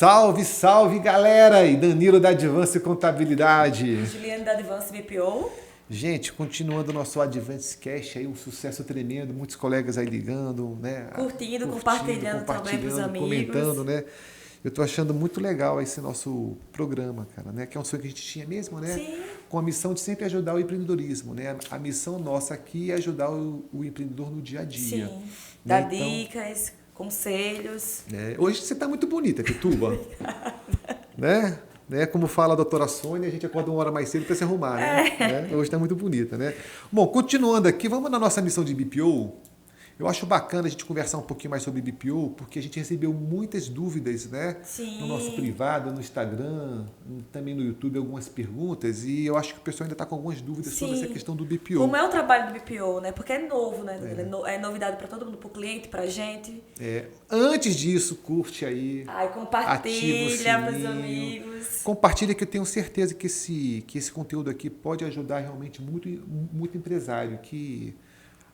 Salve, salve, galera! E Danilo da Advance Contabilidade. Juliane da Advance BPO. Gente, continuando o nosso Advance Cash aí, um sucesso tremendo, muitos colegas aí ligando, né? Curtindo, compartilhando também pros amigos. Comentando, né? Eu tô achando muito legal esse nosso programa, cara, né? Que é um sonho que a gente tinha mesmo, né? Sim. Com a missão de sempre ajudar o empreendedorismo, né? A missão nossa aqui é ajudar o empreendedor no dia a dia. Sim. Né? Dar dicas, conselhos. Hoje você tá muito bonita, Pituba. Né? Como fala a doutora Sônia, a gente acorda uma hora mais cedo para se arrumar, né? Hoje está muito bonita, né? Bom, continuando aqui, vamos na nossa missão de BPO. Eu acho bacana a gente conversar um pouquinho mais sobre BPO, porque a gente recebeu muitas dúvidas, né? Sim. No nosso privado, no Instagram, também no YouTube, algumas perguntas, e eu acho que o pessoal ainda está com algumas dúvidas sobre essa questão do BPO. Como é o trabalho do BPO, né? Porque é novo, né? É novidade para todo mundo, para o cliente, para a gente. Antes disso, curte aí. Compartilha para os amigos. Compartilha, que eu tenho certeza que esse conteúdo aqui pode ajudar realmente muito empresário, que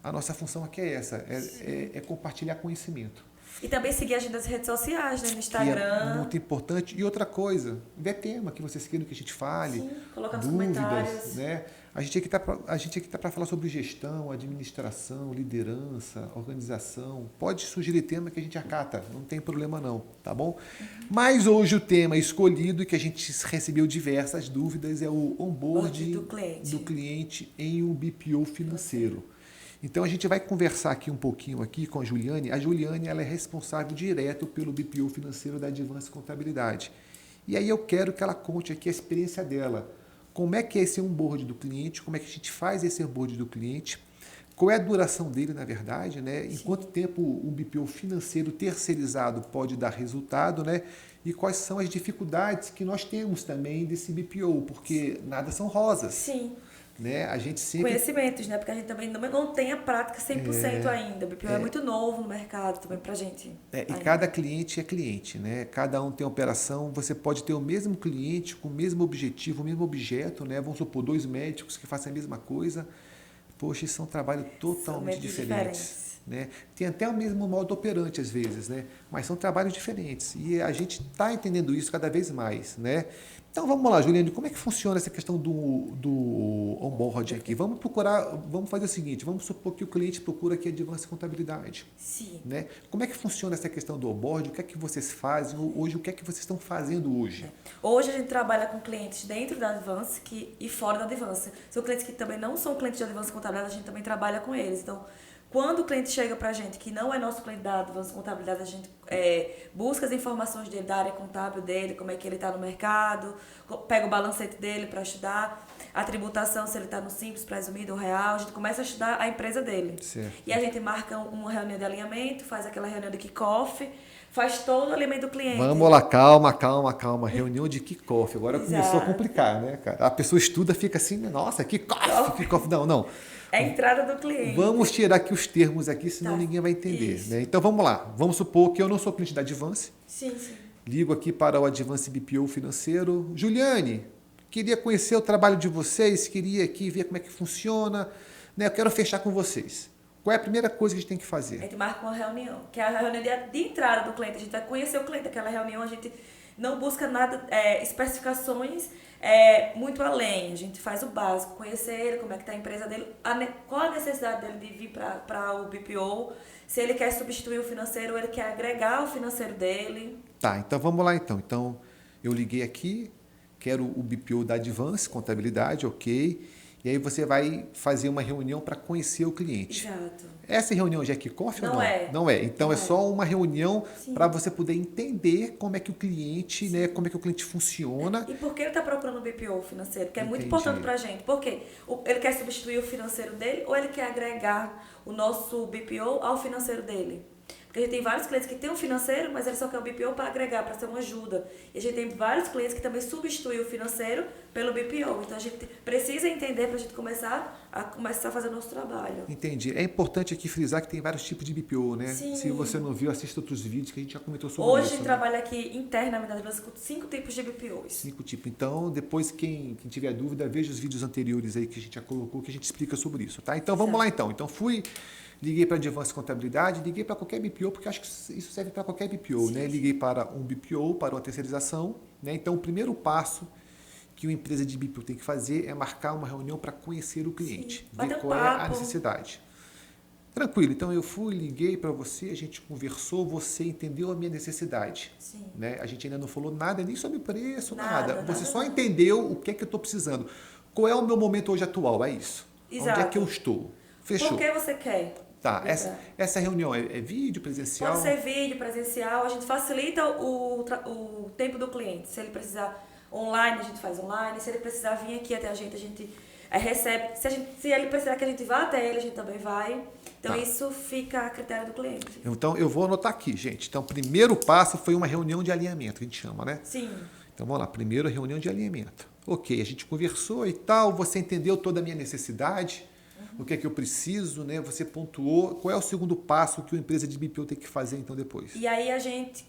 a nossa função aqui é essa, é compartilhar conhecimento. E também seguir a gente nas redes sociais, né? No Instagram. Que é muito importante. E outra coisa, vê tema que vocês queiram que a gente fale. Sim, coloca nos dúvidas, comentários. Né? A gente aqui está para falar sobre gestão, administração, liderança, organização. Pode sugerir tema que a gente acata, não tem problema não, tá bom? Mas hoje o tema escolhido, que a gente recebeu diversas dúvidas, é o onboarding do cliente em um BPO financeiro. Então a gente vai conversar aqui um pouquinho aqui com a Juliane. A Juliane, ela é responsável direto pelo BPO financeiro da Advance Contabilidade. E aí eu quero que ela conte aqui a experiência dela. Como é que é esse onboard do cliente, como é que a gente faz esse onboard do cliente, qual é a duração dele, na verdade, né? Em quanto tempo um BPO financeiro terceirizado pode dar resultado, né? E quais são as dificuldades que nós temos também desse BPO, porque nada são rosas. Sim. Né? A gente sempre... Conhecimentos, né? Porque a gente também não tem a prática 100% ainda. O BPO é muito novo no mercado também pra gente. E cada cliente é cliente, né? Cada um tem operação. Você pode ter o mesmo cliente com o mesmo objetivo, o mesmo objeto, né? Vamos supor, 2 médicos que fazem a mesma coisa. Poxa, isso são trabalhos totalmente diferentes. Né? Tem até o mesmo modo operante às vezes, né? Mas são trabalhos diferentes. E a gente está entendendo isso cada vez mais, né? Então vamos lá, Juliane, como é que funciona essa questão do onboard aqui? Vamos fazer o seguinte, vamos supor que o cliente procura aqui a Advance Contabilidade. Sim. Né? Como é que funciona essa questão do onboard? O que é que vocês fazem hoje? O que é que vocês estão fazendo hoje? Hoje a gente trabalha com clientes dentro da Advance e fora da Advance. São clientes que também não são clientes de Advance Contabilidade, a gente também trabalha com eles. Então, quando o cliente chega pra gente, que não é nosso cliente da Advance Contabilidade, a gente busca as informações dele, da área contábil dele, como é que ele está no mercado, pega o balancete dele para estudar, a tributação, se ele está no Simples, Presumido ou Real, a gente começa a estudar a empresa dele. Certo. E a gente marca uma reunião de alinhamento, faz aquela reunião de kick-off, faz todo o alinhamento do cliente. Vamos lá, calma. Reunião de kick-off. Agora começou a complicar, né, cara? A pessoa estuda, fica assim, nossa, kick-off. Não. É a entrada do cliente. Vamos tirar aqui os termos aqui, senão ninguém vai entender. Né? Então vamos lá. Vamos supor que eu não sou cliente da Advance. Sim. Ligo aqui para o Advance BPO financeiro. Juliane, queria conhecer o trabalho de vocês, queria aqui ver como é que funciona. Né? Eu quero fechar com vocês. Qual é a primeira coisa que a gente tem que fazer? A gente marca uma reunião, que é a reunião de entrada do cliente. A gente vai conhecer o cliente. Aquela reunião a gente não busca nada, especificações muito além. A gente faz o básico, conhecer ele, como é que está a empresa dele, qual a necessidade dele de vir para o BPO, se ele quer substituir o financeiro ou ele quer agregar o financeiro dele. Tá, então vamos lá então. Então, eu liguei aqui, quero o BPO da Advance Contabilidade, ok. E aí você vai fazer uma reunião para conhecer o cliente. Exato. Essa reunião já é kick-off ou não? Não é. Então é só uma reunião para você poder entender como é que o cliente, né, como é que o cliente funciona. E por que ele está procurando o BPO financeiro? Que é muito importante para a gente. Por quê? Ele quer substituir o financeiro dele ou ele quer agregar o nosso BPO ao financeiro dele? Porque a gente tem vários clientes que têm um financeiro, mas ele só quer o BPO para agregar, para ser uma ajuda. E a gente tem vários clientes que também substituem o financeiro pelo BPO. Então a gente precisa entender para a gente começar a fazer o nosso trabalho. Entendi. É importante aqui frisar que tem vários tipos de BPO, né? Sim. Se você não viu, assista outros vídeos que a gente já comentou sobre Hoje isso. a gente trabalha aqui internamente na Advança com 5 tipos de BPOs. 5 tipos. Então, depois quem tiver dúvida, veja os vídeos anteriores aí que a gente já colocou, que a gente explica sobre isso, tá? Então vamos lá então. Então liguei para a Advança Contabilidade, liguei para qualquer BPO, porque acho que isso serve para qualquer BPO, Sim. né? Liguei para um BPO, para uma terceirização, né? Então o primeiro passo que uma empresa de BPO tem que fazer é marcar uma reunião para conhecer o cliente, ver qual é a necessidade. Tranquilo, então eu liguei para você, a gente conversou, você entendeu a minha necessidade. Sim. Né? A gente ainda não falou nada nem sobre preço, Nada. Você só entendeu o que é que eu estou precisando. Qual é o meu momento hoje atual? É isso. Exato. Onde é que eu estou? Fechou. Por que você quer? Tá, essa reunião é vídeo, presencial? Pode ser vídeo, presencial, a gente facilita o tempo do cliente. Se ele precisar online, a gente faz online. Se ele precisar vir aqui até a gente recebe. Se ele precisar que a gente vá até ele, a gente também vai. Então, isso fica a critério do cliente. Então, eu vou anotar aqui, gente. Então, o primeiro passo foi uma reunião de alinhamento, que a gente chama, né? Sim. Então, vamos lá. Primeiro, reunião de alinhamento. Ok, a gente conversou e tal, você entendeu toda a minha necessidade, o que é que eu preciso, né? Você pontuou. Qual é o segundo passo que uma empresa de BPO tem que fazer, então, depois? E aí, a gente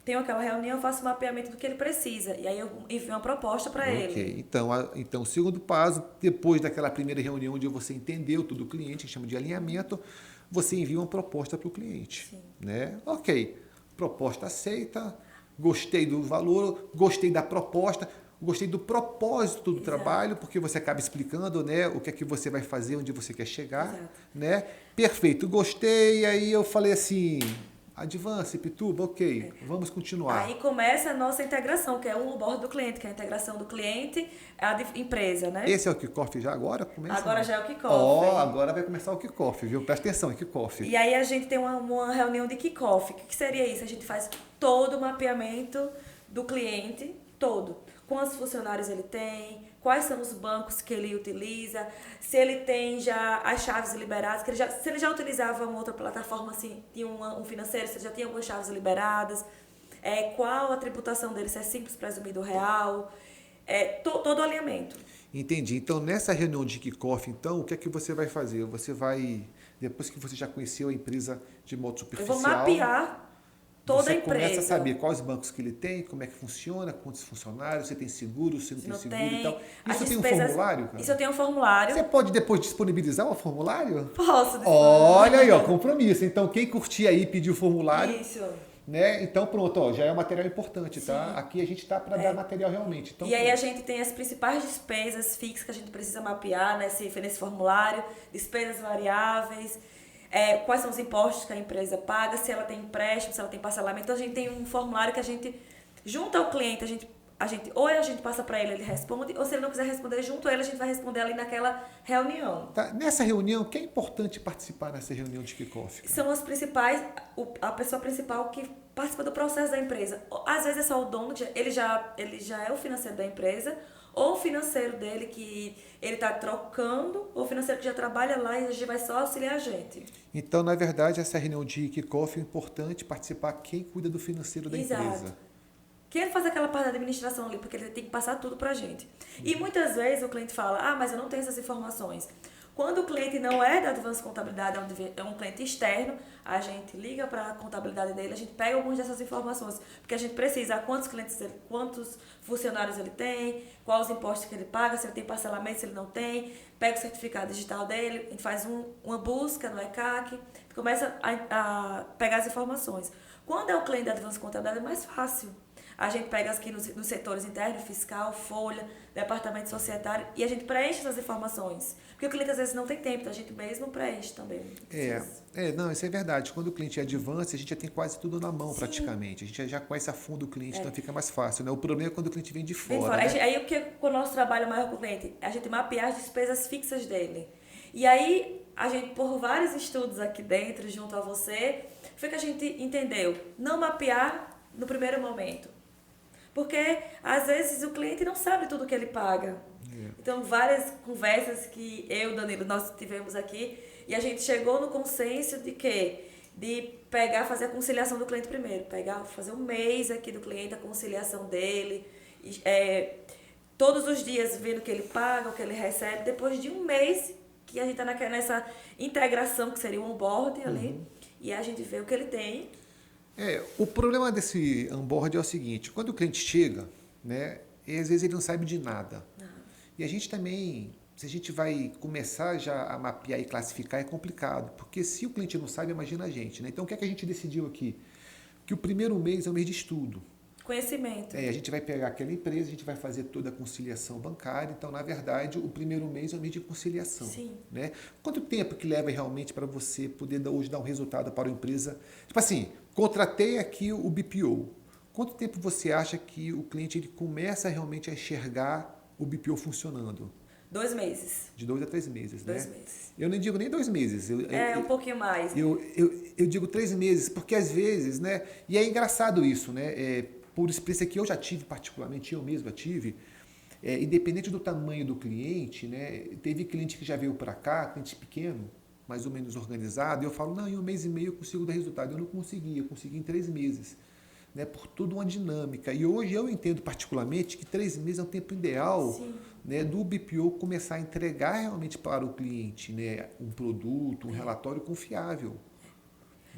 tenho aquela reunião, eu faço o mapeamento do que ele precisa. E aí eu envio uma proposta para ele. Ok. Então, o segundo passo, depois daquela primeira reunião onde você entendeu tudo o cliente, a gente chama de alinhamento, você envia uma proposta para o cliente. Sim. Né? Ok. Proposta aceita, gostei do valor, gostei da proposta, gostei do propósito do trabalho, porque você acaba explicando, né, o que é que você vai fazer, onde você quer chegar. Né? Perfeito, gostei. Aí eu falei assim... Advance, Pituba, ok, vamos continuar. Aí começa a nossa integração, que é o onboard do cliente, que é a integração do cliente à empresa, né? Esse é o kickoff já agora? Começa, agora já é o kickoff. Agora vai começar o kickoff, viu? Presta atenção, é kickoff. E aí a gente tem uma reunião de kickoff. O que seria isso? A gente faz todo o mapeamento do cliente, todo. Quantos funcionários ele tem, quais são os bancos que ele utiliza, se ele tem já as chaves liberadas, se ele já utilizava uma outra plataforma, assim, tinha um financeiro, se ele já tinha algumas chaves liberadas, qual a tributação dele, se é simples, presumido, real, todo o alinhamento. Entendi. Então, nessa reunião de kickoff, então, o que é que você vai fazer? Você vai, depois que você já conheceu a empresa de modo superficial... Eu vou mapear toda a empresa. Você começa a saber quais bancos que ele tem, como é que funciona, quantos funcionários, você tem seguro, você não tem seguro e tal. Isso tem um formulário, cara? Isso eu tenho um formulário. Você pode depois disponibilizar o formulário? Posso. Olha aí, ó, compromisso. Então, quem curtir aí, pedir o formulário... Isso. Né? Então, pronto, ó, já é um material importante, tá? Aqui a gente está para dar material realmente. Então, e aí a gente tem as principais despesas fixas que a gente precisa mapear nesse formulário, despesas variáveis... quais são os impostos que a empresa paga, se ela tem empréstimo, se ela tem parcelamento. Então, a gente tem um formulário que a gente, junto ao cliente, ou a gente passa para ele responde, ou se ele não quiser responder junto a ele, a gente vai responder ali naquela reunião. Tá. Nessa reunião, o que é importante participar nessa reunião de kickoff? São as principais, a pessoa principal que participa do processo da empresa. Às vezes é só o dono, ele já é o financeiro da empresa, ou o financeiro dele que ele está trocando, ou o financeiro que já trabalha lá e a gente vai só auxiliar a gente. Então, na verdade, essa reunião de kickoff é importante participar quem cuida do financeiro da empresa. Quem faz aquela parte da administração ali, porque ele tem que passar tudo para a gente. E muitas vezes o cliente fala, mas eu não tenho essas informações. Quando o cliente não é da Advança Contabilidade, é um cliente externo, a gente liga para a contabilidade dele, a gente pega algumas dessas informações, porque a gente precisa quantos funcionários ele tem, quais os impostos que ele paga, se ele tem parcelamento, se ele não tem, pega o certificado digital dele, a gente faz uma busca no ECAC, começa a pegar as informações. Quando é o cliente da Advança Contabilidade é mais fácil. A gente pega aqui nos setores internos, fiscal, folha, departamento societário, e a gente preenche essas informações. Porque o cliente às vezes não tem tempo, então a gente mesmo preenche também. Não, isso é verdade. Quando o cliente é Advance, a gente já tem quase tudo na mão. Sim. Praticamente. A gente já conhece a fundo o cliente, então fica mais fácil. Né? O problema é quando o cliente vem de fora. Né? Aí o que é o nosso trabalho maior com o cliente? A gente mapear as despesas fixas dele. E aí, a gente, por vários estudos aqui dentro, junto a você, foi que a gente entendeu. Não mapear no primeiro momento. Porque, às vezes, o cliente não sabe tudo que ele paga. Então, várias conversas que eu e o Danilo, nós tivemos aqui, e a gente chegou no consenso de quê? De fazer a conciliação do cliente primeiro. Fazer um mês aqui do cliente, a conciliação dele, todos os dias vendo o que ele paga, o que ele recebe, depois de um mês que a gente está nessa integração, que seria o onboard ali, e a gente vê o que ele tem. O problema desse onboard é o seguinte, quando o cliente chega, né, e às vezes ele não sabe de nada. E a gente também, se a gente vai começar já a mapear e classificar, é complicado, porque se o cliente não sabe, imagina a gente, né? Então o que é que a gente decidiu aqui? Que o primeiro mês é o mês de estudo. Conhecimento. A gente vai pegar aquela empresa, a gente vai fazer toda a conciliação bancária. Então, na verdade, o primeiro mês é o mês de conciliação. Sim. Né? Quanto tempo que leva realmente para você poder hoje dar um resultado para a empresa? Tipo assim, contratei aqui o BPO. Quanto tempo você acha que o cliente ele começa realmente a enxergar o BPO funcionando? 2 meses. De 2 a 3 meses, 2 né? meses. Eu nem digo nem 2 meses. Um pouquinho mais. Eu digo 3 meses, porque às vezes, né? E é engraçado isso, né? Por experiência que eu já tive particularmente, eu mesmo tive, independente do tamanho do cliente, né? Teve cliente que já veio para cá, cliente pequeno, mais ou menos organizado, e eu falo, não, em 1 mês e meio eu consigo dar resultado. Eu não consegui, eu consegui em 3 meses. Né, por toda uma dinâmica. E hoje eu entendo particularmente que 3 meses é um tempo ideal, né, do BPO começar a entregar realmente para o cliente, né, um produto, um relatório confiável.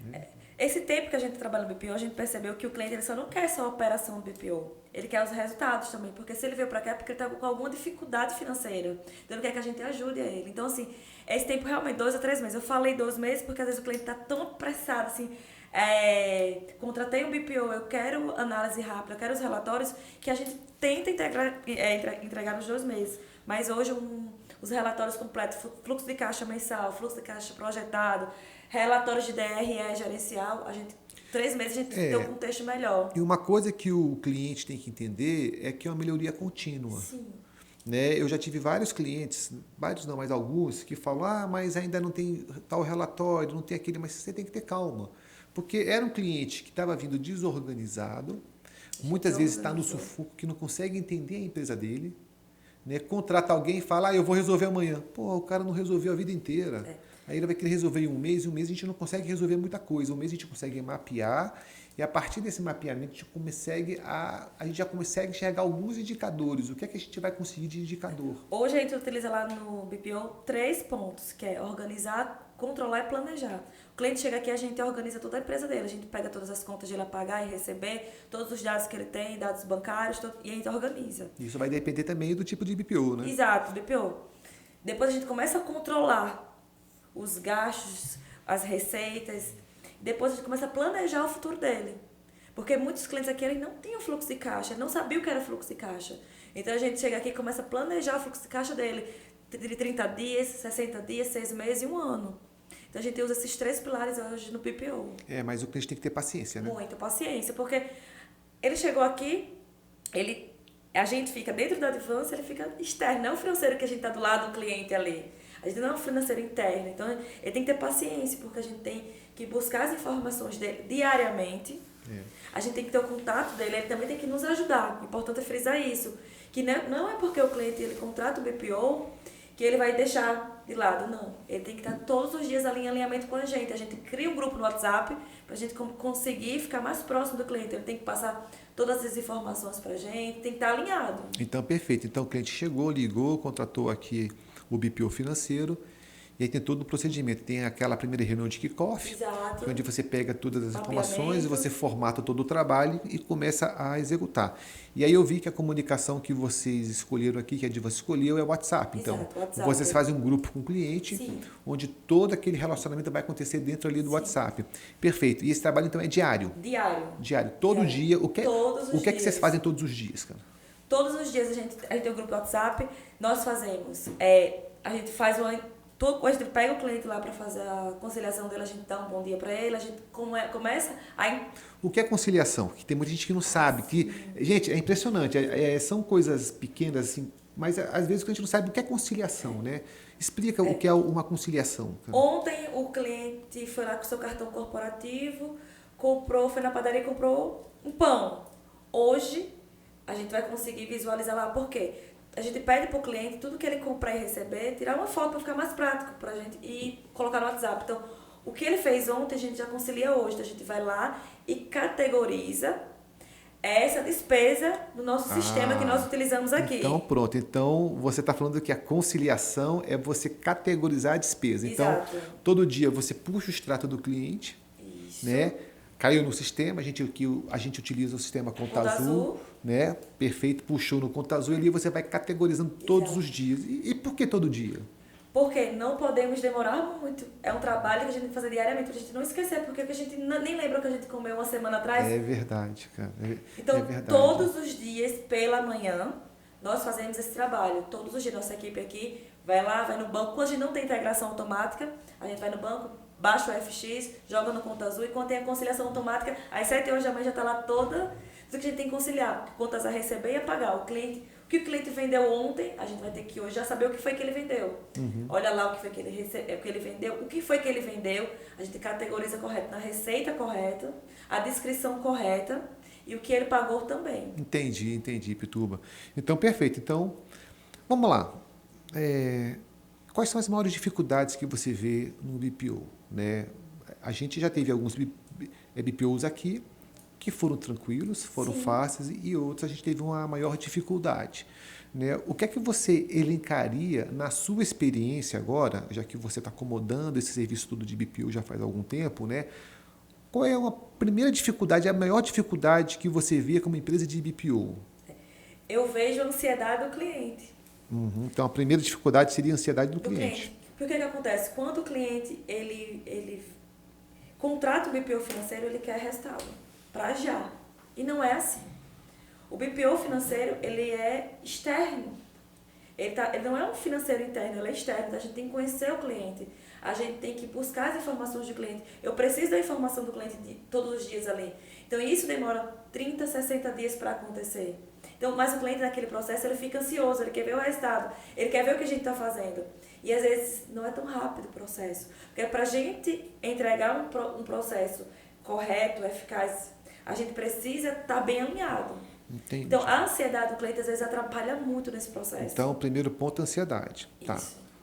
Né? Esse tempo que a gente trabalha no BPO, a gente percebeu que o cliente ele só não quer só a operação do BPO. Ele quer os resultados também, porque se ele veio para cá é porque ele está com alguma dificuldade financeira. Então ele quer que a gente ajude a ele. Então, assim, esse tempo realmente, 2 a 3 meses. Eu falei 2 meses porque às vezes o cliente está tão apressado, assim, contratei um BPO, eu quero análise rápida, eu quero os relatórios, que a gente tenta entregar nos 2 meses. Mas hoje os relatórios completos, fluxo de caixa mensal, fluxo de caixa projetado, relatórios de DRE gerencial, 3 meses a gente tem um contexto melhor. E uma coisa que o cliente tem que entender é que é uma melhoria contínua. Sim. Né? Eu já tive vários clientes, vários não, mas alguns, que falam, mas ainda não tem tal relatório, não tem aquele, mas você tem que ter calma. Porque era um cliente que estava vindo desorganizado, muitas vezes está no sufoco, que não consegue entender a empresa dele, né? Contrata alguém e fala, eu vou resolver amanhã. Pô, o cara não resolveu a vida inteira. Aí ele vai querer resolver em 1 mês, e 1 mês a gente não consegue resolver muita coisa. 1 mês a gente consegue mapear, e a partir desse mapeamento a gente já consegue enxergar alguns indicadores. O que é que a gente vai conseguir de indicador? Hoje a gente utiliza lá no BPO 3 pontos, que é organizar, controlar e planejar. O cliente chega aqui, a gente organiza toda a empresa dele, a gente pega todas as contas de ele a pagar e receber, todos os dados que ele tem, dados bancários, e a gente organiza. Isso vai depender também do tipo de BPO, né? Exato, BPO. Depois a gente começa a controlar os gastos, as receitas, depois a gente começa a planejar o futuro dele. Porque muitos clientes aqui eles não tinham fluxo de caixa, ele não sabia o que era fluxo de caixa. Então a gente chega aqui e começa a planejar o fluxo de caixa dele, de 30 dias, 60 dias, 6 meses e 1 ano. Então a gente usa esses 3 pilares hoje no PPO. Mas o cliente tem que ter paciência, né? Muita paciência, porque ele chegou aqui, a gente fica dentro da Advance, ele fica externo, não o financeiro que a gente está do lado do cliente ali. A gente não é um financeiro interno, então ele tem que ter paciência, porque a gente tem que buscar as informações dele diariamente. A gente tem que ter o contato dele, ele também tem que nos ajudar. Importante é frisar isso, que não é porque o cliente ele contrata o BPO que ele vai deixar de lado, não. Ele tem que estar todos os dias em alinhamento com a gente. A gente cria um grupo no WhatsApp para a gente conseguir ficar mais próximo do cliente. Ele tem que passar todas as informações para a gente, tem que estar alinhado. Então, perfeito. Então, o cliente chegou, ligou, contratou aqui o BPO financeiro, e aí tem todo o procedimento. Tem aquela primeira reunião de kickoff, onde você pega todas as informações e você formata todo o trabalho e começa a executar. E aí eu vi que a comunicação que vocês escolheram aqui, que a Advance escolheu, é o WhatsApp. Então, vocês fazem um grupo com o cliente, onde todo aquele relacionamento vai acontecer dentro ali do WhatsApp. Perfeito. E esse trabalho, então, é diário? Diário. Todo dia. O que é que vocês fazem todos os dias, cara? Todos os dias a gente tem um grupo do WhatsApp, nós fazemos, a gente faz a gente pega o cliente lá para fazer a conciliação dele, a gente dá um bom dia para ele, a gente começa a... O que é conciliação? Que tem muita gente que não sabe. Gente, é impressionante, são coisas pequenas assim, mas às vezes a gente não sabe o que é conciliação, né? Explica o que é uma conciliação. Cara. Ontem o cliente foi lá com o seu cartão corporativo, foi na padaria e comprou um pão. Hoje a gente vai conseguir visualizar lá, por quê? A gente pede para o cliente tudo que ele comprar e receber, tirar uma foto para ficar mais prático para a gente e colocar no WhatsApp. Então, o que ele fez ontem, a gente já concilia hoje. Então, a gente vai lá e categoriza é essa despesa do nosso sistema que nós utilizamos aqui. Então, pronto. Então, você está falando que a conciliação é você categorizar a despesa. Exato. Então, todo dia você puxa o extrato do cliente, Isso. né? Caiu no sistema, a gente utiliza o sistema Conta Azul, né? Perfeito, puxou no Conta Azul e ali você vai categorizando todos os dias. E por que todo dia? Porque não podemos demorar muito. É um trabalho que a gente tem que fazer diariamente, pra gente não esquecer, porque a gente nem lembra o que a gente comeu uma semana atrás. É verdade, cara. Então, é verdade. todos os dias, pela manhã, nós fazemos esse trabalho. Todos os dias, nossa equipe aqui vai lá, vai no banco. Quando a gente não tem integração automática, a gente vai no banco, baixa o FX, joga no Conta Azul, e quando tem a conciliação automática, às 7 horas da manhã já está lá toda, tudo que a gente tem que conciliar, contas a receber e a pagar. O que o cliente vendeu ontem, a gente vai ter que hoje já saber o que foi que ele vendeu. Olha lá o que foi que ele vendeu, o que foi que ele vendeu, a gente categoriza correto na receita correta, a descrição correta e o que ele pagou também. Entendi, Pituba. Então, perfeito. Então, vamos lá. Quais são as maiores dificuldades que você vê no BPO? Né? A gente já teve alguns BPOs aqui que foram tranquilos, foram fáceis, e outros a gente teve uma maior dificuldade. Né? O que é que você elencaria na sua experiência agora, já que você está acomodando esse serviço todo de BPO já faz algum tempo, né? Qual é a primeira dificuldade, a maior dificuldade que você vê como empresa de BPO? Eu vejo a ansiedade do cliente. Então, a primeira dificuldade seria a ansiedade do cliente. Porque o que acontece? Quando o cliente ele contrata o BPO financeiro, ele quer resultado para já. E não é assim. O BPO financeiro, ele é externo. Ele não é um financeiro interno, ele é externo. Então, a gente tem que conhecer o cliente. A gente tem que buscar as informações do cliente. Eu preciso da informação do cliente todos os dias ali. Então, isso demora 30, 60 dias para acontecer. Então, mas o cliente naquele processo, ele fica ansioso, ele quer ver o resultado, ele quer ver o que a gente está fazendo. E às vezes não é tão rápido o processo. Porque para a gente entregar um processo correto, eficaz, a gente precisa estar bem alinhado. Entendi. Então, a ansiedade do cliente às vezes atrapalha muito nesse processo. Então, o primeiro ponto é a ansiedade. Isso. Tá.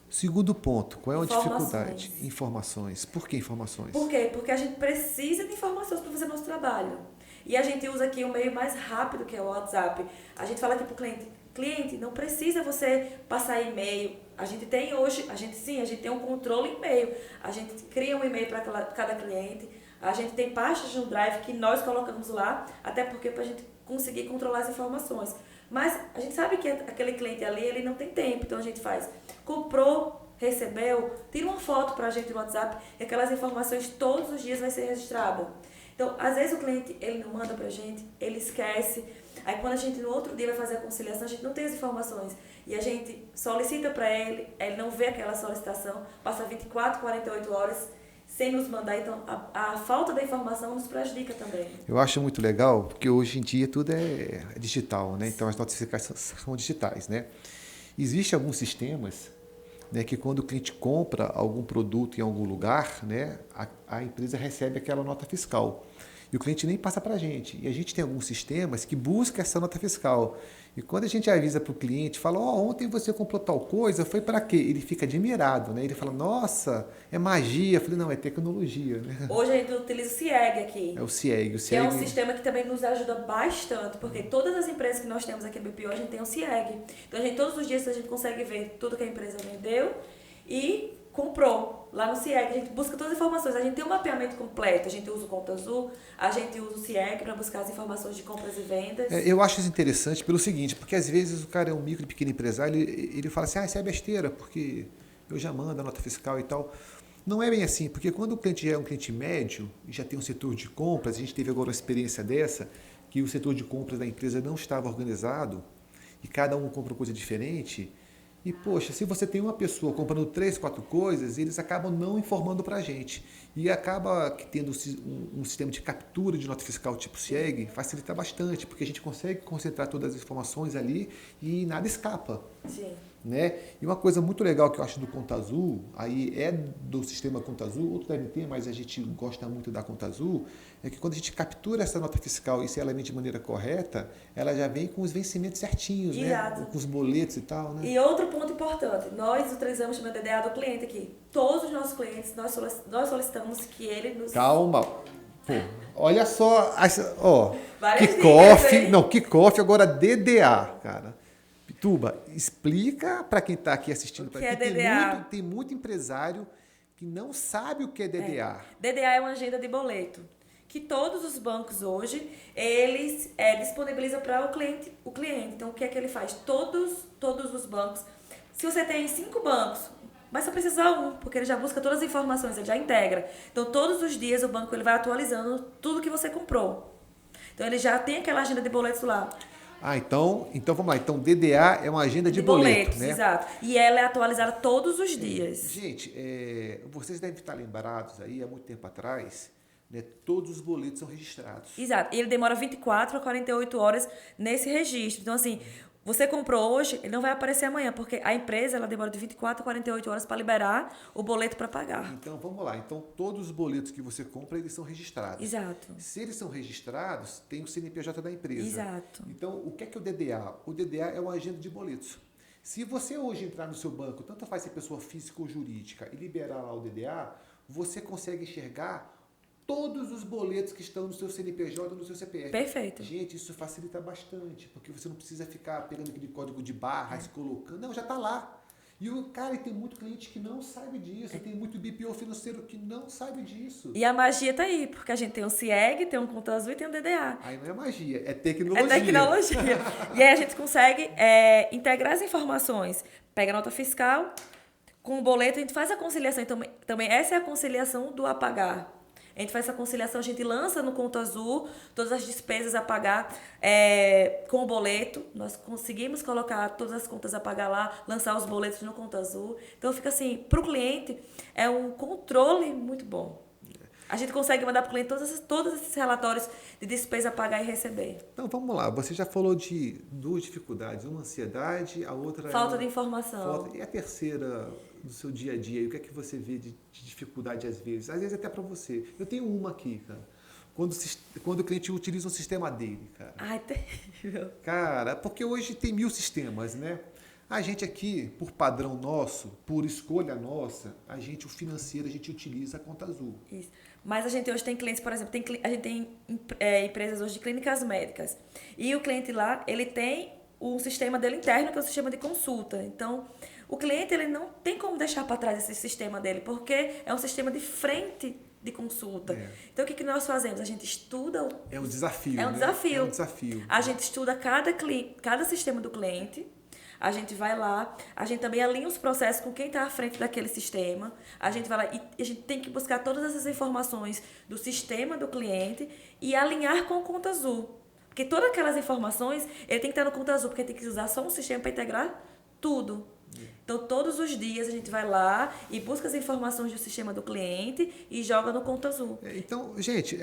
Segundo ponto, qual é a dificuldade? Informações. Informações. Por que informações? Por quê? Porque a gente precisa de informações para fazer nosso trabalho. E a gente usa aqui o meio mais rápido, que é o WhatsApp. A gente fala aqui para o cliente, não precisa você passar e-mail. A gente tem hoje, a gente tem um controle e-mail. A gente cria um e-mail para cada cliente. A gente tem pastas no Drive que nós colocamos lá, até porque para a gente conseguir controlar as informações. Mas a gente sabe que aquele cliente ali, ele não tem tempo, então a gente faz. Comprou, recebeu, tira uma foto para a gente no WhatsApp e aquelas informações todos os dias vai ser registrada. Então, às vezes o cliente, ele não manda pra gente, ele esquece. Aí quando a gente no outro dia vai fazer a conciliação, a gente não tem as informações. E a gente solicita para ele não vê aquela solicitação, passa 24, 48 horas sem nos mandar. Então, a falta da informação nos prejudica também. Eu acho muito legal, porque hoje em dia tudo é digital, né? Então as notificações são digitais, né? Existem alguns sistemas, né, que quando o cliente compra algum produto em algum lugar, né, a empresa recebe aquela nota fiscal. E o cliente nem passa para a gente. E a gente tem alguns sistemas que buscam essa nota fiscal. E quando a gente avisa para o cliente, fala, ontem você comprou tal coisa, foi para quê? Ele fica admirado, né? Ele fala, nossa, é magia. Eu falei, não, é tecnologia, né? Hoje a gente utiliza o CIEG aqui. É o CIEG. Que é um sistema que também nos ajuda bastante, porque todas as empresas que nós temos aqui no BPO, a gente tem um CIEG. Então, todos os dias a gente consegue ver tudo que a empresa vendeu e comprou lá no CIEG. A gente busca todas as informações. A gente tem um mapeamento completo. A gente usa o Conta Azul, a gente usa o CIEG para buscar as informações de compras e vendas. Eu acho isso interessante pelo seguinte, porque às vezes o cara é um micro e pequeno empresário, ele fala assim, isso é besteira, porque eu já mando a nota fiscal e tal. Não é bem assim, porque quando o cliente já é um cliente médio e já tem um setor de compras, a gente teve agora uma experiência dessa, que o setor de compras da empresa não estava organizado e cada um compra uma coisa diferente. E, poxa, se você tem uma pessoa comprando 3, 4 coisas, eles acabam não informando para a gente. E acaba que tendo um sistema de captura de nota fiscal tipo CIEG, facilita bastante, porque a gente consegue concentrar todas as informações ali e nada escapa. Sim. Né? E uma coisa muito legal que eu acho do Conta Azul, aí é do sistema Conta Azul, outro deve ter, mas a gente gosta muito da Conta Azul, é que quando a gente captura essa nota fiscal e se ela vem de maneira correta, ela já vem com os vencimentos certinhos, Exato. né? Com os boletos e tal, né? E outro ponto importante, nós utilizamos também o DDA do cliente aqui. Todos os nossos clientes, nós solicitamos que ele nos... Calma! Pô, Olha só, ó, Várias dicas, kickoff, hein? não, kickoff, agora DDA, cara. Pituba, explica para quem está aqui assistindo. O que é DDA? Tem muito empresário que não sabe o que é DDA. DDA é uma agenda de boleto, que todos os bancos hoje, eles disponibilizam para o cliente. Então, o que é que ele faz? Todos os bancos, se você tem 5 bancos, mas só precisa um, porque ele já busca todas as informações, ele já integra. Então, todos os dias o banco ele vai atualizando tudo que você comprou. Então, ele já tem aquela agenda de boletos lá. Ah, então vamos lá. Então, DDA é uma agenda de boletos, né? Exato. E ela é atualizada todos os dias. Gente, vocês devem estar lembrados aí, há muito tempo atrás, né, todos os boletos são registrados. Exato. E ele demora 24 a 48 horas nesse registro. Então, assim, você comprou hoje, ele não vai aparecer amanhã, porque a empresa ela demora de 24 a 48 horas para liberar o boleto para pagar. Então, vamos lá. Então, todos os boletos que você compra, eles são registrados. Exato. Se eles são registrados, tem o CNPJ da empresa. Exato. Então, o que é o DDA? O DDA é uma agenda de boletos. Se você hoje entrar no seu banco, tanto faz ser pessoa física ou jurídica, e liberar lá o DDA, você consegue enxergar todos os boletos que estão no seu CNPJ ou no seu CPF. Perfeito. Gente, isso facilita bastante, porque você não precisa ficar pegando aquele código de barras, colocando. Não, já está lá. E o cara, tem muito cliente que não sabe disso, tem muito BPO financeiro que não sabe disso. E a magia tá aí, porque a gente tem um CIEG, tem um Conta Azul e tem um DDA. Aí não é magia, é tecnologia. É tecnologia. E aí a gente consegue integrar as informações. Pega a nota fiscal, com o boleto a gente faz a conciliação. Então, também essa é a conciliação do apagar. A gente faz essa conciliação, a gente lança no Conta Azul todas as despesas a pagar com o boleto. Nós conseguimos colocar todas as contas a pagar lá, lançar os boletos no Conta Azul. Então fica assim, para o cliente é um controle muito bom. A gente consegue mandar para o cliente todos esses relatórios de despesa a pagar e receber. Então vamos lá, você já falou de 2 dificuldades, uma ansiedade, a outra Falta de informação. E a terceira do seu dia a dia, o que é que você vê de dificuldade às vezes? Às vezes até para você. Eu tenho uma aqui, cara. Quando o cliente utiliza um sistema dele, cara. Ai, terrível. Cara, porque hoje tem 1000 sistemas, né? A gente aqui, por padrão nosso, por escolha nossa, o financeiro, a gente utiliza a Conta Azul. Isso. Mas a gente hoje tem clientes, por exemplo, a gente tem empresas hoje de clínicas médicas. E o cliente lá, ele tem o sistema dele interno, que é o sistema de consulta. Então, o cliente ele não tem como deixar para trás esse sistema dele, porque é um sistema de frente de consulta. Então, o que nós fazemos? A gente estuda... É um desafio, É um desafio. É um desafio. A gente estuda cada sistema do cliente. A gente vai lá, a gente também alinha os processos com quem está à frente daquele sistema. A gente vai lá e a gente tem que buscar todas essas informações do sistema do cliente e alinhar com o Conta Azul. Porque todas aquelas informações, ele tem que estar no Conta Azul, porque tem que usar só um sistema para integrar tudo. Então, todos os dias a gente vai lá e busca as informações do sistema do cliente e joga no Conta Azul. Então, gente,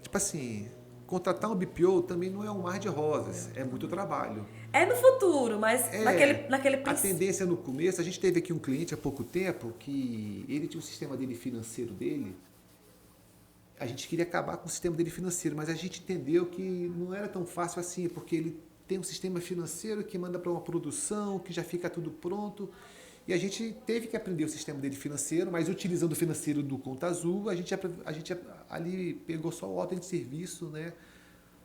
tipo assim, contratar um BPO também não é um mar de rosas, é muito trabalho. É no futuro, mas naquele A tendência no começo, a gente teve aqui um cliente há pouco tempo que ele tinha um sistema dele financeiro dele. A gente queria acabar com o sistema dele financeiro, mas a gente entendeu que não era tão fácil assim, porque ele tem um sistema financeiro que manda para uma produção, que já fica tudo pronto. E a gente teve que aprender o sistema dele financeiro, mas utilizando o financeiro do Conta Azul, a gente ali pegou só a ordem de serviço, né?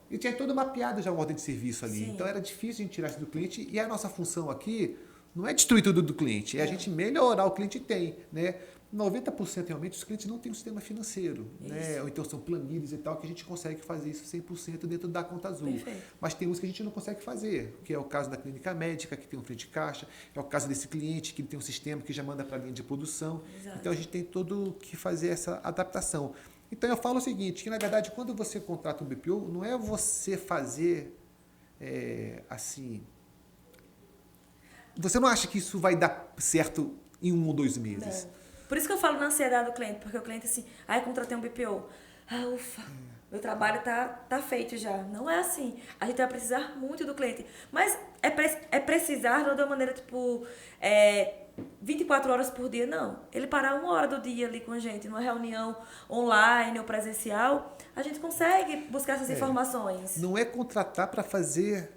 E tinha toda mapeada já a ordem de serviço ali. Sim. Então era difícil a gente tirar isso do cliente. E a nossa função aqui não é destruir tudo do cliente, é a gente melhorar o cliente tem, né? 90% realmente os clientes não têm um sistema financeiro, né? Ou então são planilhas e tal, que a gente consegue fazer isso 100% dentro da Conta Azul. Perfeito. Mas tem uns que a gente não consegue fazer, que é o caso da clínica médica, que tem um frente de caixa, é o caso desse cliente que tem um sistema que já manda para a linha de produção. Exato. Então a gente tem todo que fazer essa adaptação. Então eu falo o seguinte, que na verdade quando você contrata um BPO, não é você fazer assim... Você não acha que isso vai dar certo em 1 ou 2 meses? Não. Por isso que eu falo na ansiedade do cliente, porque o cliente assim, eu contratei um BPO. Ah, ufa, meu trabalho tá feito já. Não é assim. A gente vai precisar muito do cliente. Mas é precisar não de uma maneira, tipo, 24 horas por dia, não. Ele parar 1 hora do dia ali com a gente, numa reunião online ou presencial, a gente consegue buscar essas informações. Não é contratar para fazer,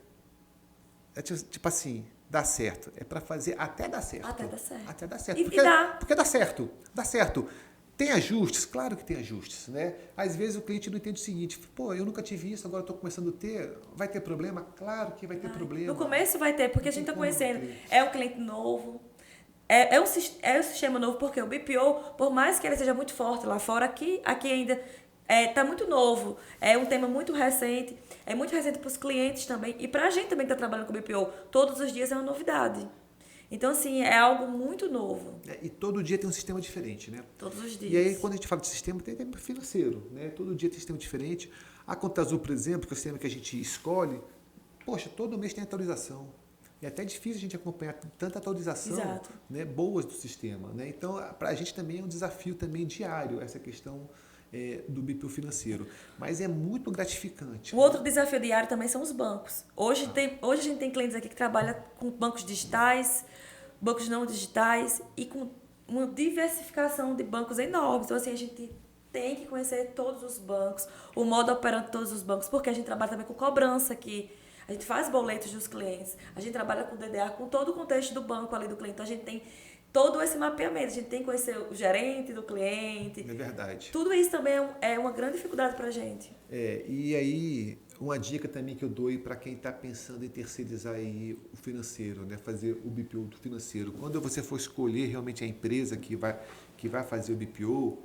tipo assim... Dá certo. É para fazer até dar certo. Até dar certo. Até dar certo. E dá. Porque dá certo. Dá certo. Tem ajustes? Claro que tem ajustes, né? Às vezes o cliente não entende o seguinte, pô, eu nunca tive isso, agora estou começando a ter, vai ter problema? Claro que vai ter problema. No começo vai ter, porque a gente está Não tem como conhecendo. não ter. É um cliente novo. É um sistema novo, porque o BPO, por mais que ele seja muito forte lá fora, aqui ainda está muito novo. É um tema muito recente. É muito recente para os clientes também. E para a gente também que está trabalhando com o BPO, todos os dias é uma novidade. Então, assim, é algo muito novo. E todo dia tem um sistema diferente, né? Todos os dias. E aí, quando a gente fala de sistema, tem tema financeiro, né? Todo dia tem um sistema diferente. A Conta Azul, por exemplo, que é o sistema que a gente escolhe, poxa, todo mês tem atualização. É até difícil a gente acompanhar tanta atualização, Exato. né, boas do sistema, né? Então, para a gente também é um desafio também diário essa questão do BPO financeiro. Mas é muito gratificante. O outro desafio diário também são os bancos. Hoje a gente tem clientes aqui que trabalham com bancos digitais, bancos não digitais e com uma diversificação de bancos enorme. Então, assim, a gente tem que conhecer todos os bancos, o modo operante de todos os bancos, porque a gente trabalha também com cobrança aqui. A gente faz boletos dos clientes, a gente trabalha com DDA, com todo o contexto do banco ali do cliente. Então, a gente tem todo esse mapeamento. A gente tem que conhecer o gerente do cliente. É verdade. Tudo isso também é uma grande dificuldade para a gente. E aí, uma dica também que eu dou para quem está pensando em terceirizar aí o financeiro, né? Fazer o BPO do financeiro. Quando você for escolher realmente a empresa que vai fazer o BPO,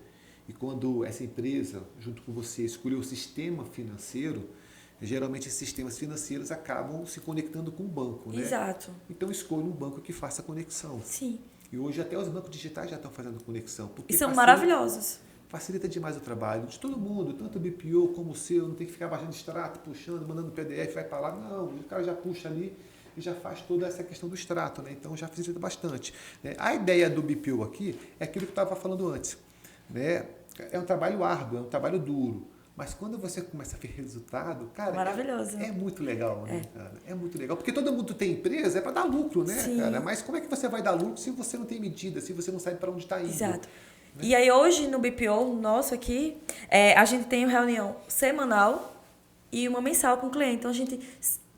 e quando essa empresa, junto com você, escolher o sistema financeiro, geralmente esses sistemas financeiros acabam se conectando com o banco, né? Exato. Então escolha um banco que faça a conexão. Sim. E hoje até os bancos digitais já estão fazendo conexão. E são maravilhosos. Facilita demais o trabalho de todo mundo, tanto o BPO como o seu, não tem que ficar baixando extrato, puxando, mandando PDF, vai para lá. Não, o cara já puxa ali e já faz toda essa questão do extrato, né? Então já facilita bastante, né? A ideia do BPO aqui é aquilo que eu estava falando antes, né? É um trabalho árduo, é um trabalho duro. Mas quando você começa a ver resultado, cara, maravilhoso. É muito legal, né, cara? É muito legal. Porque todo mundo tem empresa, é para dar lucro, né, Sim. cara? Mas como é que você vai dar lucro se você não tem medida, se você não sabe para onde está indo? Exato. Né? E aí hoje no BPO nosso aqui, a gente tem uma reunião semanal e uma mensal com o cliente. Então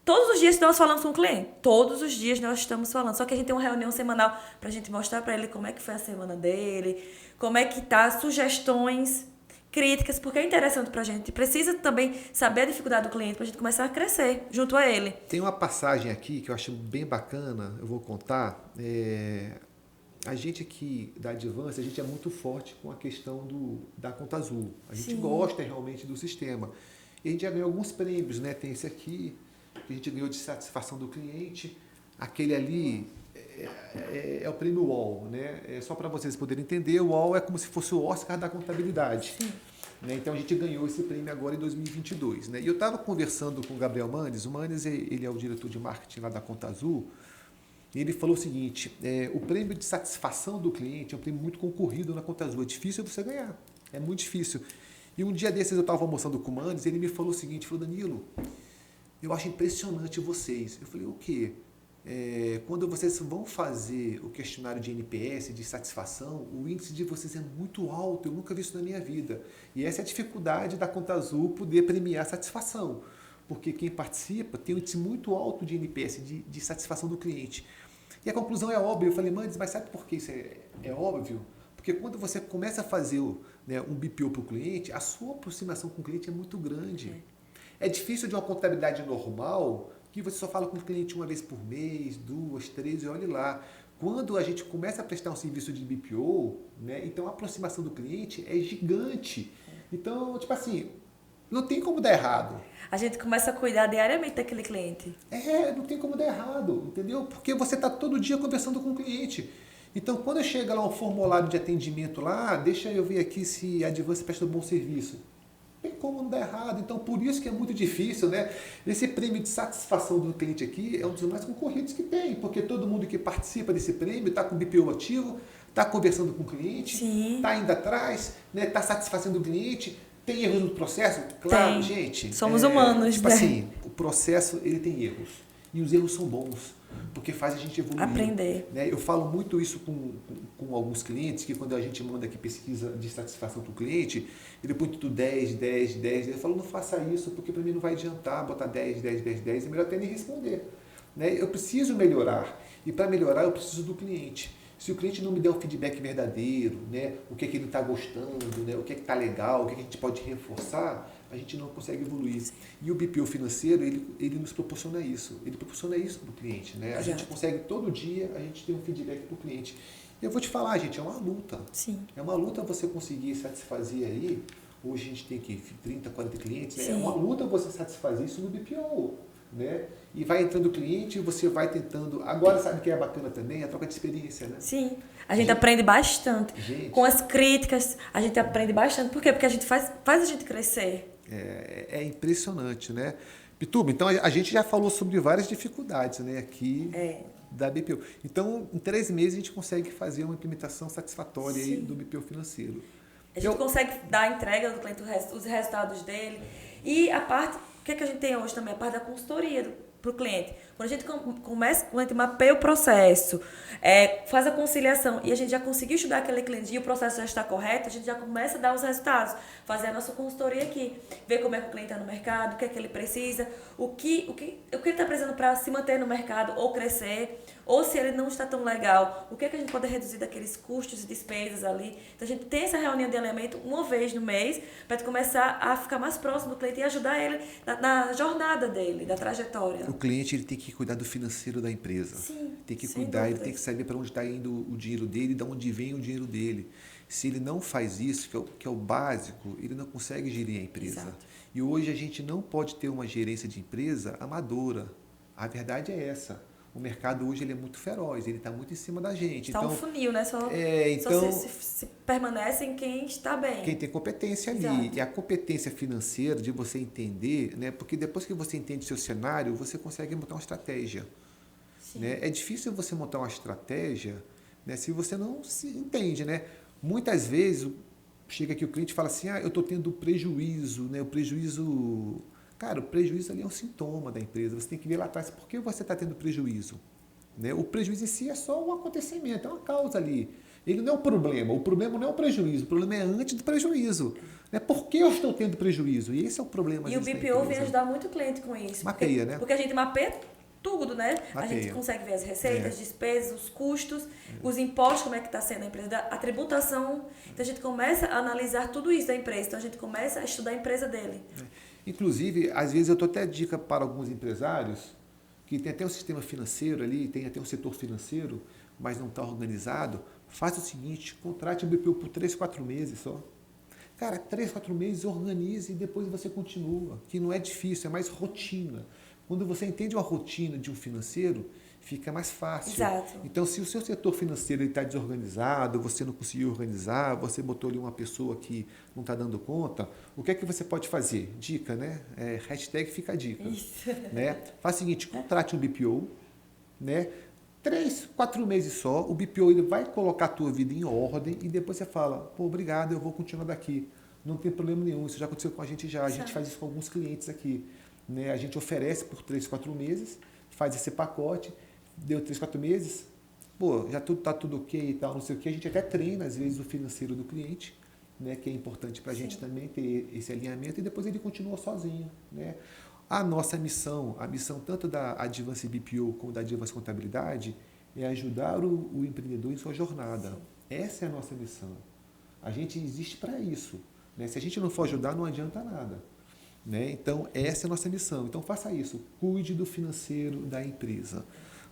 todos os dias nós falamos com o cliente. Todos os dias nós estamos falando. Só que a gente tem uma reunião semanal para a gente mostrar para ele como é que foi a semana dele, como é que tá, sugestões, críticas, porque é interessante para a gente. Precisa também saber a dificuldade do cliente para a gente começar a crescer junto a ele. Tem uma passagem aqui que eu acho bem bacana, eu vou contar. A gente aqui da Advance, a gente é muito forte com a questão da Conta Azul. A gente gosta realmente do sistema. E a gente já ganhou alguns prêmios, né? Tem esse aqui, que a gente ganhou de satisfação do cliente. Aquele ali é o prêmio UOL, né? Só para vocês poderem entender, o UOL é como se fosse o Oscar da contabilidade. Né? Então a gente ganhou esse prêmio agora em 2022. Né? E eu estava conversando com o Gabriel Mandes. O Mandes ele é o diretor de marketing lá da Conta Azul. E ele falou o seguinte, o prêmio de satisfação do cliente é um prêmio muito concorrido na Conta Azul. É difícil você ganhar, é muito difícil. E um dia desses eu estava almoçando com o Mandes e ele me falou o seguinte, falou, Danilo, eu acho impressionante vocês. Eu falei, o quê? Quando vocês vão fazer o questionário de NPS, de satisfação, o índice de vocês é muito alto, eu nunca vi isso na minha vida. E essa é a dificuldade da Conta Azul poder premiar a satisfação, porque quem participa tem um índice muito alto de NPS, de satisfação do cliente. E a conclusão é óbvia, eu falei, Mandes, mas sabe por que isso é óbvio? Porque quando você começa a fazer um BPO para o cliente, a sua aproximação com o cliente é muito grande. É difícil de uma contabilidade normal, que você só fala com o cliente uma vez por mês, 2, 3, e olhe lá. Quando a gente começa a prestar um serviço de BPO, né, então a aproximação do cliente é gigante. Então, tipo assim, não tem como dar errado. A gente começa a cuidar diariamente daquele cliente. Não tem como dar errado, entendeu? Porque você está todo dia conversando com o cliente. Então, quando chega lá um formulário de atendimento lá, deixa eu ver aqui se a Advance presta um bom serviço. Tem como não dar errado. Então, por isso que é muito difícil, né? Esse prêmio de satisfação do cliente aqui é um dos mais concorridos que tem, porque todo mundo que participa desse prêmio está com o BPO ativo, está conversando com o cliente, está indo atrás, né? Está satisfazendo o cliente. Tem erros no processo? Claro, gente. Somos humanos, tipo né? assim, o processo ele tem erros. E os erros são bons, porque faz a gente evoluir. Aprender. Né? Eu falo muito isso com alguns clientes, que quando a gente manda aqui pesquisa de satisfação para o cliente, ele põe tudo 10, 10, 10. Eu falo, não faça isso, porque para mim não vai adiantar botar 10, 10, 10, 10. É melhor até nem responder. Né? Eu preciso melhorar. E para melhorar, eu preciso do cliente. Se o cliente não me der um feedback verdadeiro, né, o que é que ele está gostando, né, o que é que está legal, o que é que a gente pode reforçar, a gente não consegue evoluir. E o BPO financeiro, ele nos proporciona isso. Ele proporciona isso para o cliente. Né? A gente consegue todo dia, a gente tem um feedback para o cliente. E eu vou te falar, gente, é uma luta. Sim. É uma luta você conseguir satisfazer aí. Hoje a gente tem aqui 30, 40 clientes. Né? É uma luta você satisfazer isso no BPO. Né? E vai entrando o cliente e você vai tentando. Agora, sabe o que é bacana também? A troca de experiência, né? Sim. A gente aprende bastante. Com as críticas, a gente aprende bastante. Por quê? Porque a gente faz a gente crescer. É impressionante, né? Pituba, então a gente já falou sobre várias dificuldades, né, aqui da BPO. Então, em 3 meses a gente consegue fazer uma implementação satisfatória aí do BPO financeiro. A gente consegue dar a entrega do cliente, os resultados dele. E a parte, o que a gente tem hoje também? A parte da consultoria para o cliente. Quando a gente começa, quando a gente mapeia o processo, faz a conciliação e a gente já conseguiu estudar aquele cliente e o processo já está correto, a gente já começa a dar os resultados, fazer a nossa consultoria aqui, ver como é que o cliente está no mercado, o que é que ele precisa, o que ele está precisando para se manter no mercado ou crescer, ou se ele não está tão legal, o que é que a gente pode reduzir daqueles custos e despesas ali. Então a gente tem essa reunião de alinhamento uma vez no mês para começar a ficar mais próximo do cliente e ajudar ele na jornada dele, da trajetória. O cliente ele tem que cuidar do financeiro da empresa. Sim, tem que cuidar, ele tem que saber para onde está indo o dinheiro dele e de onde vem o dinheiro dele. Se ele não faz isso, que é o básico, ele não consegue gerir a empresa. Exato. E hoje a gente não pode ter uma gerência de empresa amadora. A verdade é essa. O mercado hoje ele é muito feroz, ele está muito em cima da gente. Está um funil, né? Só se permanece em quem está bem. Quem tem competência ali. Exato. E a competência financeira de você entender, né? Porque depois que você entende seu cenário, você consegue montar uma estratégia. Né? É difícil você montar uma estratégia, né, se você não se entende. Né? Muitas vezes chega aqui o cliente e fala assim, eu estou tendo prejuízo, né? O prejuízo... Cara, o prejuízo ali é um sintoma da empresa. Você tem que ver lá atrás por que você está tendo prejuízo. Né? O prejuízo em si é só um acontecimento, é uma causa ali. Ele não é o problema não é o prejuízo, o problema é antes do prejuízo. Né? Por que eu estou tendo prejuízo? E esse é o problema. E o BPO vem ajudar muito o cliente com isso. Mapeia, né? Porque a gente mapeia tudo, né? Mapeia. A gente consegue ver as receitas, as despesas, os custos, os impostos, como é que está sendo a empresa, a tributação. Então a gente começa a analisar tudo isso da empresa. Então a gente começa a estudar a empresa dele. Inclusive, às vezes eu dou até dica para alguns empresários que tem até um sistema financeiro ali, tem até um setor financeiro, mas não está organizado. Faça o seguinte, contrate o BPO por 3, 4 meses só. Cara, 3, 4 meses, organize e depois você continua. Que não é difícil, é mais rotina. Quando você entende uma rotina de um financeiro, fica mais fácil. Exato. Então, se o seu setor financeiro está desorganizado, você não conseguiu organizar, você botou ali uma pessoa que não está dando conta, o que é que você pode fazer? Dica, né? Hashtag fica a dica. Isso. Né? Faz o seguinte, contrate um BPO, né? 3, 4 meses só, o BPO ele vai colocar a tua vida em ordem e depois você fala, pô, obrigado, eu vou continuar daqui. Não tem problema nenhum, isso já aconteceu com a gente já. A gente faz isso com alguns clientes aqui. Né? A gente oferece por 3, 4 meses, faz esse pacote, deu 3, 4 meses, pô, já está tudo ok e tal, não sei o que. A gente até treina, às vezes, o financeiro do cliente, né? Que é importante para a gente também ter esse alinhamento e depois ele continua sozinho. Né? A nossa missão, a missão tanto da Advance BPO como da Advance Contabilidade, é ajudar o empreendedor em sua jornada. Sim. Essa é a nossa missão. A gente existe para isso. Né? Se a gente não for ajudar, não adianta nada. Né? Então, essa é a nossa missão. Então, faça isso. Cuide do financeiro da empresa.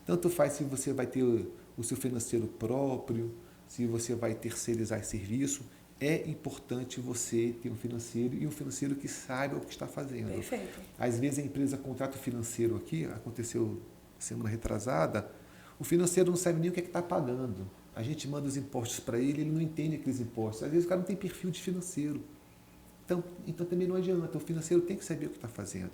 Tanto faz se você vai ter o seu financeiro próprio, se você vai terceirizar esse serviço. É importante você ter um financeiro e um financeiro que saiba o que está fazendo. Perfeito. Às vezes a empresa contrata o financeiro aqui, aconteceu semana retrasada, o financeiro não sabe nem o que é que está pagando. A gente manda os impostos para ele não entende aqueles impostos. Às vezes o cara não tem perfil de financeiro. Então também não adianta, o financeiro tem que saber o que está fazendo.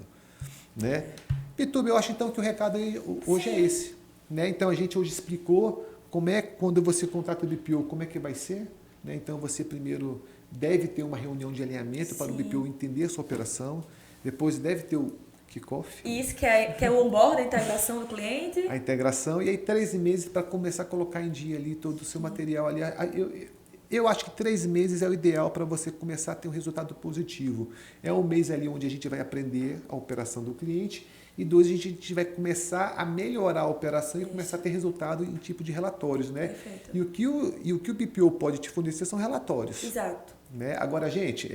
Né? Pituba, eu acho então que o recado hoje é esse. Né? Então a gente hoje explicou como é, quando você contrata o BPO, como é que vai ser. Né? Então você primeiro deve ter uma reunião de alinhamento para o BPO entender a sua operação, depois deve ter o kickoff. Isso que é o onboard, a integração do cliente. A integração, e aí 3 meses para começar a colocar em dia ali todo o seu material ali. Eu acho que 3 meses é o ideal para você começar a ter um resultado positivo. É um mês ali onde a gente vai aprender a operação do cliente E 2, a gente vai começar a melhorar a operação e começar a ter resultado em tipo de relatórios, né? Perfeito. E o que o BPO pode te fornecer são relatórios. Exato. Né? Agora, gente,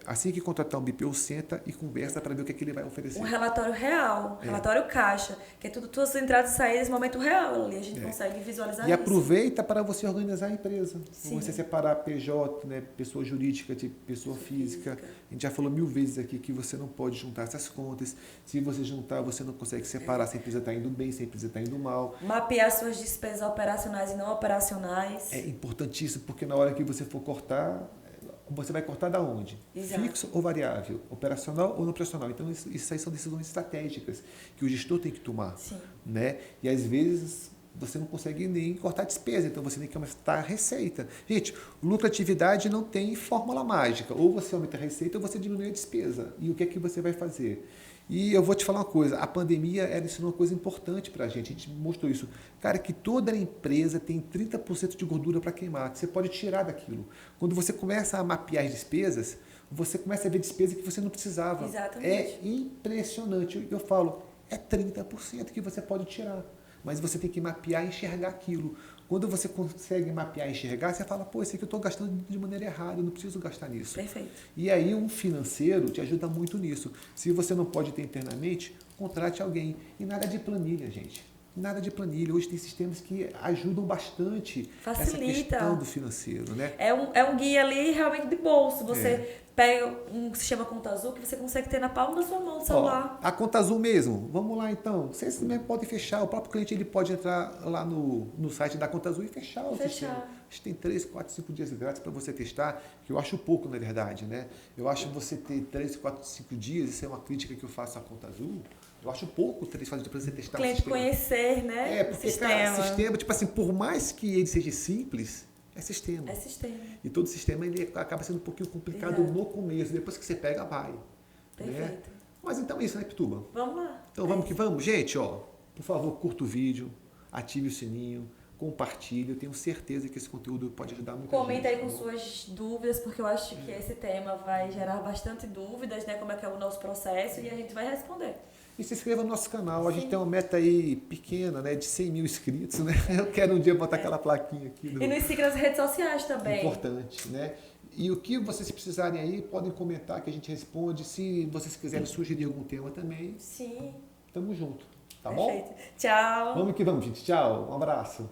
assim que contratar um BPO, senta e conversa para ver o que, é que ele vai oferecer. Um relatório real, relatório caixa, que é tudo tuas entradas e saídas no momento real ali, a gente consegue visualizar E isso. aproveita para você organizar a empresa. Sim. Você separar PJ, né, pessoa jurídica de pessoa física. A gente já falou 1000 vezes aqui que você não pode juntar essas contas. Se você juntar, você não consegue separar se a empresa está indo bem, se a empresa está indo mal. Mapear suas despesas operacionais e não operacionais. É importantíssimo, porque na hora que você for cortar, você vai cortar da onde? Exato. Fixo ou variável? Operacional ou não operacional? Então, isso aí são decisões estratégicas que o gestor tem que tomar. Sim. Né? E às vezes você não consegue nem cortar despesa, então você tem que aumentar a receita. Gente, lucratividade não tem fórmula mágica. Ou você aumenta a receita ou você diminui a despesa. E o que é que você vai fazer? E eu vou te falar uma coisa, a pandemia ela ensinou uma coisa importante pra gente, a gente mostrou isso. Cara, que toda empresa tem 30% de gordura para queimar, que você pode tirar daquilo. Quando você começa a mapear as despesas, você começa a ver despesa que você não precisava. Exatamente. É impressionante. Eu falo, é 30% que você pode tirar. Mas você tem que mapear e enxergar aquilo. Quando você consegue mapear e enxergar, você fala, pô, esse aqui eu estou gastando de maneira errada, eu não preciso gastar nisso. Perfeito. E aí um financeiro te ajuda muito nisso. Se você não pode ter internamente, contrate alguém. E nada de planilha, gente. Nada de planilha. Hoje tem sistemas que ajudam bastante essa questão do financeiro, né? É um guia ali realmente de bolso. Você pega um sistema Conta Azul que você consegue ter na palma da sua mão, no celular. A Conta Azul mesmo. Vamos lá então. Vocês mesmo podem fechar. O próprio cliente ele pode entrar lá no site da Conta Azul e fechar o sistema. Acho que tem 3, 4, 5 dias grátis para você testar, que eu acho pouco, na verdade, né? Eu acho você ter 3, 4, 5 dias, isso é uma crítica que eu faço à Conta Azul. Eu acho pouco 3, 4 dias para você testar o cliente conhecer, né? Porque, cara, sistema, tipo assim, por mais que ele seja simples, é sistema. É sistema. E todo sistema ele acaba sendo um pouquinho complicado no começo, depois que você pega, vai. Perfeito. Né? Mas então é isso, né, Pituba? Vamos lá. Então vamos que vamos. Gente, ó, por favor, curta o vídeo, ative o sininho, compartilhe. Eu tenho certeza que esse conteúdo pode ajudar muita gente. Comenta aí com suas dúvidas, porque eu acho que esse tema vai gerar bastante dúvidas, né? Como é que é o nosso processo e a gente vai responder. E se inscreva no nosso canal. A gente tem uma meta aí pequena, né? De 100 mil inscritos, né? Eu quero um dia botar aquela plaquinha aqui. E nos siga nas redes sociais também. Importante, né? E o que vocês precisarem aí, podem comentar que a gente responde. Se vocês quiserem sugerir algum tema também. Sim. Tamo junto. Tá Perfeito. bom? Tchau. Vamos que vamos, gente. Tchau. Um abraço.